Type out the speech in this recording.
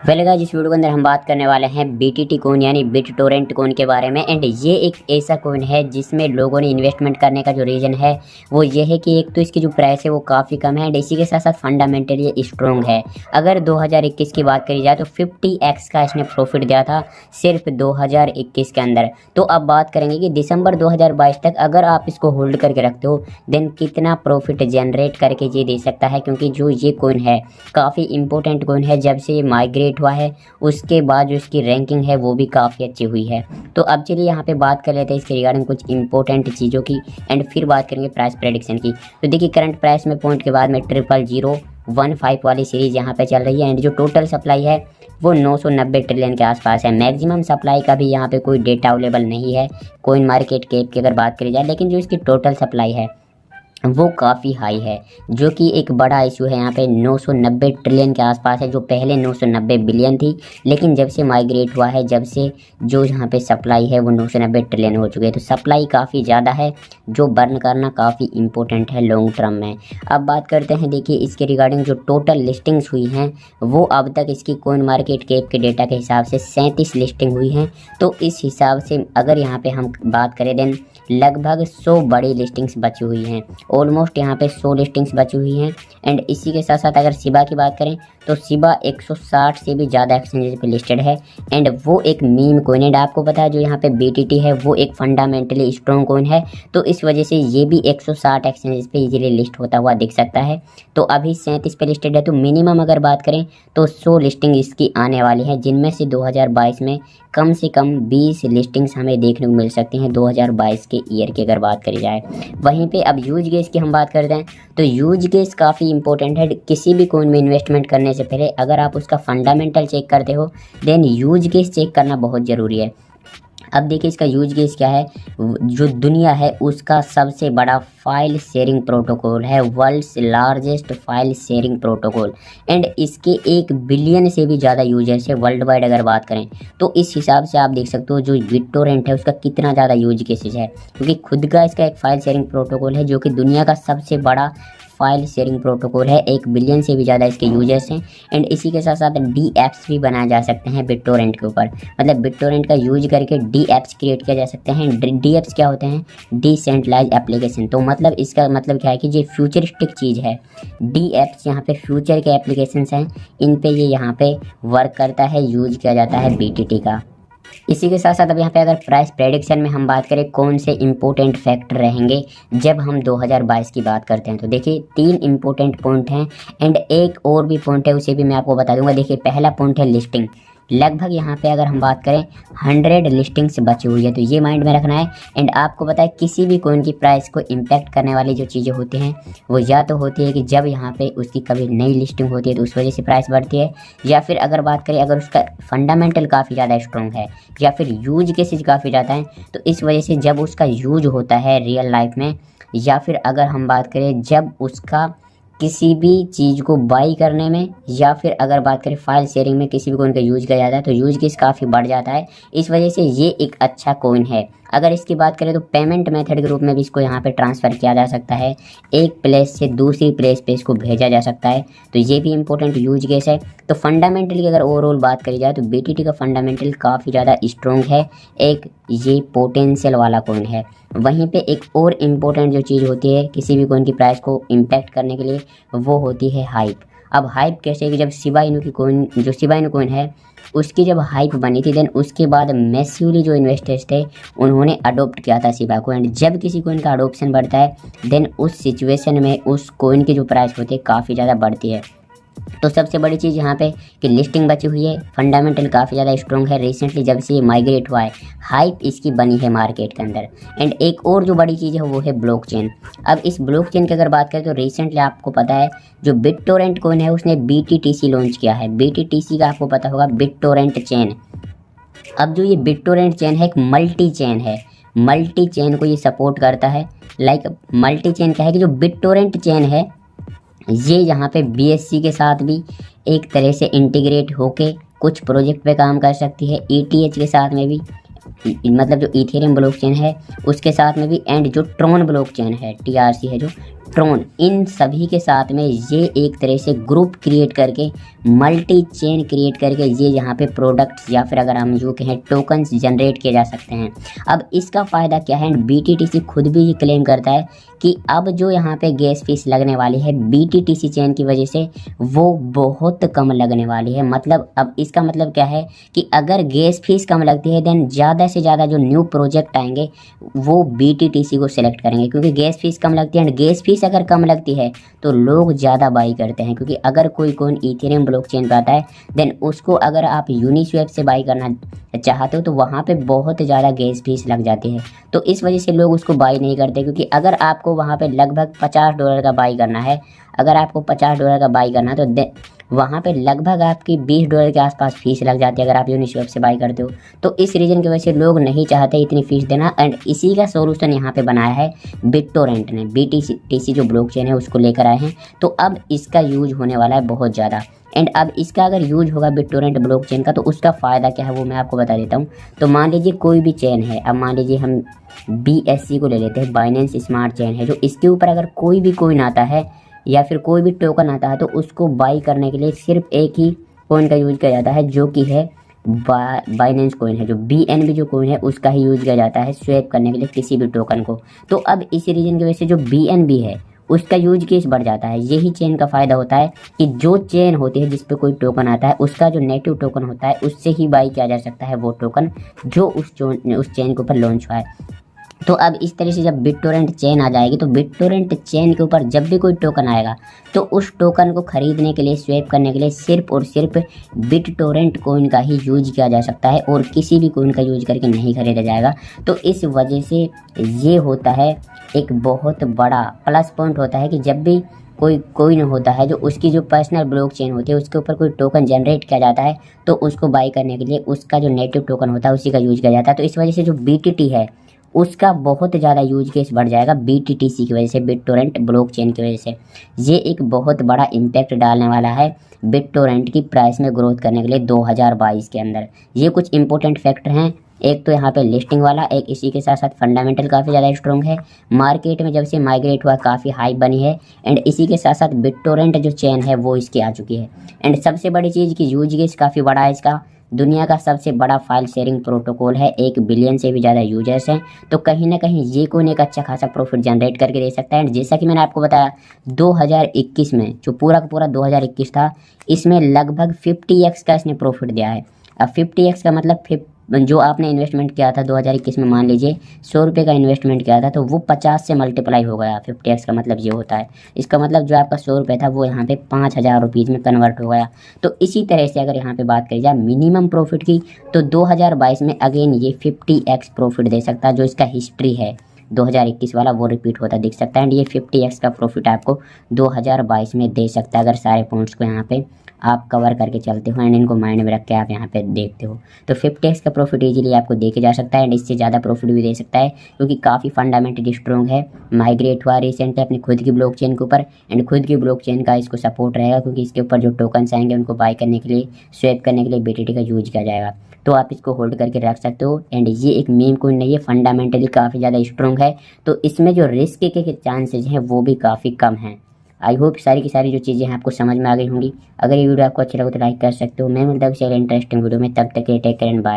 Well guys, इस video के अंदर हम बात करने वाले हैं BTT कॉइन यानी बिट टोरेंट कॉइन के बारे में। एंड ये एक ऐसा कॉइन है जिसमें लोगों ने इन्वेस्टमेंट करने का जो रीज़न है वो ये है कि एक तो इसकी जो प्राइस है वो काफ़ी कम है एंड इसी के साथ साथ फंडामेंटली ये स्ट्रॉन्ग है। अगर 2021 की बात करी जाए तो 50x का इसने प्रॉफिट दिया था सिर्फ 2021 के अंदर। तो अब बात करेंगे कि दिसंबर 2022 तक अगर आप इसको होल्ड करके रखते हो देन कितना प्रॉफिट जनरेट करके ये दे सकता है, क्योंकि जो ये कॉइन है काफ़ी इंपॉर्टेंट कॉइन है। जब से ये माइग्रेट हुआ है उसके बाद जो इसकी रैंकिंग है वो भी काफ़ी अच्छी हुई है। तो अब चलिए यहाँ पे बात कर लेते हैं इसके रिगार्डिंग कुछ इंपॉर्टेंट चीज़ों की एंड फिर बात करेंगे प्राइस प्रेडिक्शन की। तो देखिए करंट प्राइस में पॉइंट के बाद में 0015 वाली सीरीज़ यहाँ पे चल रही है एंड जो टोटल सप्लाई है वो 990 ट्रिलियन के आसपास है। मैक्सिमम सप्लाई का भी यहाँ पे कोई डेटा अवेलेबल नहीं है कॉइन मार्केट कैप की अगर बात करी जाए, लेकिन जो इसकी टोटल सप्लाई है वो काफ़ी हाई है, जो कि एक बड़ा इशू है। यहाँ पे 990 ट्रिलियन के आसपास है, जो पहले 990 बिलियन थी, लेकिन जब से माइग्रेट हुआ है, जब से जो यहाँ पे सप्लाई है वो 990 ट्रिलियन हो चुके हैं। तो सप्लाई काफ़ी ज़्यादा है जो बर्न करना काफ़ी इंपॉर्टेंट है लॉन्ग टर्म में। अब बात करते हैं, देखिए इसके रिगार्डिंग जो टोटल लिस्टिंग्स हुई हैं वो अब तक इसकी कॉइन मार्केट कैप के डेटा के हिसाब से 37 लिस्टिंग हुई हैं। तो इस हिसाब से अगर यहाँ पे हम बात करें देन लगभग 100 बड़ी लिस्टिंग्स बची हुई हैं। ऑलमोस्ट यहाँ पे 100 लिस्टिंग्स बची हुई हैं। एंड इसी के साथ साथ अगर शिबा की बात करें तो शिबा 160 से भी ज़्यादा एक्सचेंजेस पे लिस्टेड है एंड वो एक मीम कॉइन है। आपको पता है जो यहाँ पे BTT है वो एक फंडामेंटली स्ट्रॉन्ग कॉइन है, तो इस वजह से ये भी 160 एक्सचेंजेस पे इजीली लिस्ट होता हुआ दिख सकता है। तो अभी 37 पे लिस्टेड है, तो मिनिमम अगर बात करें तो 100 लिस्टिंग इसकी आने वाली है, जिनमें से 2022 में कम से कम 20 लिस्टिंग्स हमें देखने को मिल सकती हैं 2022 के ईयर की अगर बात करी जाए। वहीं पे अब यूज केस की हम बात करते हैं तो यूज केस काफ़ी इंपॉर्टेंट है। किसी भी कॉइन में इन्वेस्टमेंट करने से पहले अगर आप उसका फंडामेंटल चेक करते हो देन यूज केस चेक करना बहुत ज़रूरी है। अब देखिए इसका यूज केस क्या है। जो दुनिया है उसका सबसे बड़ा फाइल शेयरिंग प्रोटोकॉल है, world's largest file sharing protocol, and इसके 1 बिलियन से भी ज़्यादा यूजर्स है वर्ल्ड वाइड अगर बात करें। तो इस हिसाब से आप देख सकते हो जो बिटटोरेंट है उसका कितना ज़्यादा यूज केसेस है, क्योंकि खुद का इसका एक फाइल शेयरिंग प्रोटोकॉल है जो कि दुनिया का सबसे बड़ा फाइल शेयरिंग प्रोटोकॉल है। 1 बिलियन से भी ज़्यादा इसके यूजर्स हैं एंड इसी के साथ साथ डी एप्स भी बनाए जा सकते हैं बिटटोरेंट के ऊपर। मतलब बिटटोरेंट का यूज करके डी एप्स क्रिएट किया जा सकते हैं। डी एप्स क्या होते हैं? Decentralise application. तो मतलब इसका मतलब क्या है कि ये फ्यूचरिस्टिक चीज़ है। डी एप्स यहाँ पे फ्यूचर के एप्लीकेशंस हैं, इन पे ये यहाँ पे वर्क करता है, यूज किया जाता है BTT का। इसी के साथ साथ अब यहाँ पे अगर प्राइस प्रेडिक्शन में हम बात करें कौन से इंपॉर्टेंट फैक्टर रहेंगे जब हम 2022 की बात करते हैं, तो देखिए 3 इंपॉर्टेंट पॉइंट हैं एंड एक और भी पॉइंट है उसे भी मैं आपको बता दूंगा। देखिए पहला पॉइंट है लिस्टिंग। लगभग यहाँ पे अगर हम बात करें 100 लिस्टिंग्स बची हुई है, तो ये माइंड में रखना है। एंड आपको पता है किसी भी कॉइन की प्राइस को इम्पैक्ट करने वाली जो चीज़ें होती हैं वो या तो होती है कि जब यहाँ पे उसकी कभी नई लिस्टिंग होती है तो उस वजह से प्राइस बढ़ती है, या फिर अगर बात करें अगर उसका फंडामेंटल काफ़ी ज़्यादा स्ट्रॉन्ग है, या फिर यूज केसेज काफ़ी ज़्यादा हैं, तो इस वजह से जब उसका यूज होता है रियल लाइफ में, या फिर अगर हम बात करें जब उसका किसी भी चीज़ को बाई करने में, या फिर अगर बात करें फाइल शेयरिंग में किसी भी कॉइन का यूज किया जाता है, तो यूज केस काफ़ी बढ़ जाता है। इस वजह से ये एक अच्छा कॉइन है। अगर इसकी बात करें तो पेमेंट मेथड के रूप में भी इसको यहाँ पे ट्रांसफ़र किया जा सकता है, एक प्लेस से दूसरी प्लेस पे इसको भेजा जा सकता है, तो ये भी इंपॉर्टेंट यूज केस है। तो फंडामेंटली अगर ओवरऑल बात करी जाए तो BTT का फंडामेंटल काफ़ी ज़्यादा स्ट्रॉन्ग है, एक ये पोटेंशियल वाला कॉइन है। वहीं पे एक और इम्पोर्टेंट जो चीज़ होती है किसी भी कॉइन की प्राइस को इम्पैक्ट करने के लिए वो होती है हाइप। अब हाइप कैसे है कि जब शिबा इनू की कॉइन, जो शिबा इनू कॉइन है उसकी जब हाइप बनी थी देन उसके बाद मैसिवली जो इन्वेस्टर्स थे उन्होंने अडोप्ट किया था शिबा को। एंड जब किसी कॉइन का अडोप्शन बढ़ता है देन उस सिचुएशन में उस कॉइन की जो प्राइस होती है काफ़ी ज़्यादा बढ़ती है। तो सबसे बड़ी चीज़ यहाँ पे कि लिस्टिंग बची हुई है, फंडामेंटल काफ़ी ज़्यादा स्ट्रॉन्ग है। रिसेंटली जब से ये माइग्रेट हुआ है हाइप इसकी बनी है मार्केट के अंदर। एंड एक और जो बड़ी चीज़ है वो है ब्लॉकचेन। अब इस ब्लॉकचेन की अगर बात करें तो रिसेंटली आपको पता है जो बिटटोरेंट कॉइन है उसने BTTC लॉन्च किया है। BTTC का आपको पता होगा बिटटोरेंट चेन। अब जो ये बिटटोरेंट चेन है एक मल्टी चेन है, मल्टी चेन को ये सपोर्ट करता है। लाइक मल्टी चेन क्या है कि जो बिटटोरेंट चेन है ये यहाँ पे BSC के साथ भी एक तरह से इंटीग्रेट होके कुछ प्रोजेक्ट पे काम कर सकती है, ETH के साथ में भी, मतलब जो इथेरियम ब्लॉकचेन है उसके साथ में भी, एंड जो ट्रॉन ब्लॉकचेन है TRC है जो ट्रोन, इन सभी के साथ में ये एक तरह से ग्रुप क्रिएट करके, मल्टी चेन क्रिएट करके ये यहाँ पे प्रोडक्ट्स या फिर अगर हम जो कहें टोकन्स जनरेट किए जा सकते हैं। अब इसका फ़ायदा क्या है, BTTC खुद भी ये क्लेम करता है कि अब जो यहाँ पे गैस फीस लगने वाली है BTTC चेन की वजह से वो बहुत कम लगने वाली है। मतलब अब इसका मतलब क्या है कि अगर गैस फीस कम लगती है देन ज़्यादा से ज़्यादा जो न्यू प्रोजेक्ट आएंगे वो BTTC को सिलेक्ट करेंगे, क्योंकि गैस फीस कम लगती है एंड गैस फीस अगर कम लगती है तो लोग ज़्यादा बाई करते हैं। क्योंकि अगर कोई कॉइन इथेरियम ब्लॉकचेन पे आता है देन उसको अगर आप यूनिस्वैप से बाई करना चाहते हो तो वहाँ पे बहुत ज़्यादा गैस फीस लग जाती है, तो इस वजह से लोग उसको बाई नहीं करते। क्योंकि अगर आपको वहाँ पे लगभग $50 का बाई करना है, अगर आपको $50 का बाई करना है तो वहाँ पे लगभग आपकी $20 के आसपास फीस लग जाती है अगर आप यूनिस्वैप से बाई करते हो। तो इस रीज़न की वजह से लोग नहीं चाहते इतनी फ़ीस देना, एंड इसी का सोल्यूशन यहाँ पे बनाया है बिटटोरेंट ने। BTC जो ब्लॉकचेन है उसको लेकर आए हैं, तो अब इसका यूज होने वाला है बहुत ज़्यादा। एंड अब इसका अगर यूज होगा बिटटोरेंट ब्लॉकचेन का तो उसका फ़ायदा क्या है वो मैं आपको बता देता हूँ। तो मान लीजिए कोई भी चेन है, अब मान लीजिए हम BSC को ले लेते हैं, बाइनेंस स्मार्ट चेन है, जो इसके ऊपर अगर कोई भी कॉइन आता है या फिर कोई भी टोकन आता है तो उसको बाई करने के लिए सिर्फ एक ही कॉइन का यूज किया जाता है, जो कि है बाइनेंस कॉइन है। जो BNB जो कॉइन है उसका ही यूज किया जाता है स्वैप करने के लिए किसी भी टोकन को। तो अब इसी रीजन की वजह से जो BNB है उसका यूज केस बढ़ जाता है। यही चेन का फ़ायदा होता है कि जो चेन होती है जिस पे कोई टोकन आता है उसका जो नेटिव टोकन होता है उससे ही बाई किया जा सकता है वो टोकन जो उस चेन के ऊपर लॉन्च हुआ है। तो अब इस तरह से जब बिटटोरेंट चेन आ जाएगी तो बिटटोरेंट चेन के ऊपर जब भी कोई टोकन आएगा तो उस टोकन को खरीदने के लिए, स्वैप करने के लिए सिर्फ और सिर्फ बिटटोरेंट कॉइन का ही यूज किया जा सकता है और किसी भी कॉइन का यूज करके नहीं खरीदा जाएगा। तो इस वजह से ये होता है एक बहुत बड़ा प्लस पॉइंट होता है कि जब भी कोई कॉइन होता है जो उसकी जो पर्सनल ब्लॉकचेन होती है उसके ऊपर कोई टोकन जनरेट किया जाता है तो उसको बाई करने के लिए उसका जो नेटिव टोकन होता है उसी का यूज किया जाता है। तो इस वजह से जो BTT है उसका बहुत ज़्यादा यूज केस बढ़ जाएगा BTTC की वजह से, बिटटोरेंट ब्लॉकचेन की वजह से। ये एक बहुत बड़ा इम्पैक्ट डालने वाला है बिटटोरेंट की प्राइस में ग्रोथ करने के लिए 2022 के अंदर। ये कुछ इंपॉर्टेंट फैक्टर हैं, एक तो यहाँ पे लिस्टिंग वाला, एक इसी के साथ साथ फंडामेंटल काफ़ी ज़्यादा स्ट्रॉन्ग है, मार्केट में जब से माइग्रेट हुआ काफ़ी हाइप बनी है, एंड इसी के साथ साथ बिटटोरेंट जो चेन है वो इसकी आ चुकी है। एंड सबसे बड़ी चीज़ की यूज केस काफ़ी बड़ा है इसका, दुनिया का सबसे बड़ा फाइल शेयरिंग प्रोटोकॉल है, 1 बिलियन से भी ज़्यादा यूजर्स हैं। तो कहीं ना कहीं ये कॉइन एक अच्छा खासा प्रॉफिट जनरेट करके दे सकता है। एंड जैसा कि मैंने आपको बताया 2021 में जो पूरा का पूरा 2021 था इसमें लगभग 50x का इसने प्रॉफिट दिया है। अब 50x का मतलब जो आपने इन्वेस्टमेंट किया था 2021 में, मान लीजिए 100 रुपये का इन्वेस्टमेंट किया था तो वो 50 से मल्टीप्लाई हो गया। 50x का मतलब ये होता है, इसका मतलब जो आपका 100 रुपये था वो यहाँ पे 5000 रुपीज़ में कन्वर्ट हो गया। तो इसी तरह से अगर यहाँ पे बात करी जाए मिनिमम प्रॉफिट की तो 2022 में अगेन ये 50x प्रॉफिट दे सकता है। जो इसका हिस्ट्री है 2021 वाला वो रिपीट होता दिख सकता है, एंड ये 50x का प्रॉफिट आपको 2022 में दे सकता है अगर सारे पॉइंट्स को यहाँ पे आप कवर करके चलते हो एंड इनको माइंड में रख के आप यहाँ पे देखते हो। तो 50x का प्रॉफिट इजीली आपको देके जा सकता है एंड इससे ज़्यादा प्रॉफिट भी दे सकता है क्योंकि काफ़ी फंडामेंटली स्ट्रॉन्ग है, माइग्रेट हुआ रिसेंटली अपनी खुद की ब्लॉकचेन के ऊपर, एंड खुद की ब्लॉकचेन का इसको सपोर्ट रहेगा क्योंकि इसके ऊपर जो टोकन्स आएंगे उनको बाई करने के लिए, स्वैप करने के लिए BTT का यूज किया जाएगा। तो आप इसको होल्ड करके रख सकते हो। एंड ये एक मीम कॉइन नहीं है, फंडामेंटली काफ़ी ज़्यादा स्ट्रॉन्ग है, तो इसमें जो रिस्क के चांसेज हैं वो भी काफ़ी कम हैं। आई होप सारी की सारी जो चीज़ें हैं आपको समझ में आ गई होंगी। अगर ये वीडियो आपको अच्छा लगे तो लाइक कर सकते हो। मैं मिलता हूँ किसी इंटरेस्टिंग वीडियो में, तब तक के टेक केयर एंड बाय।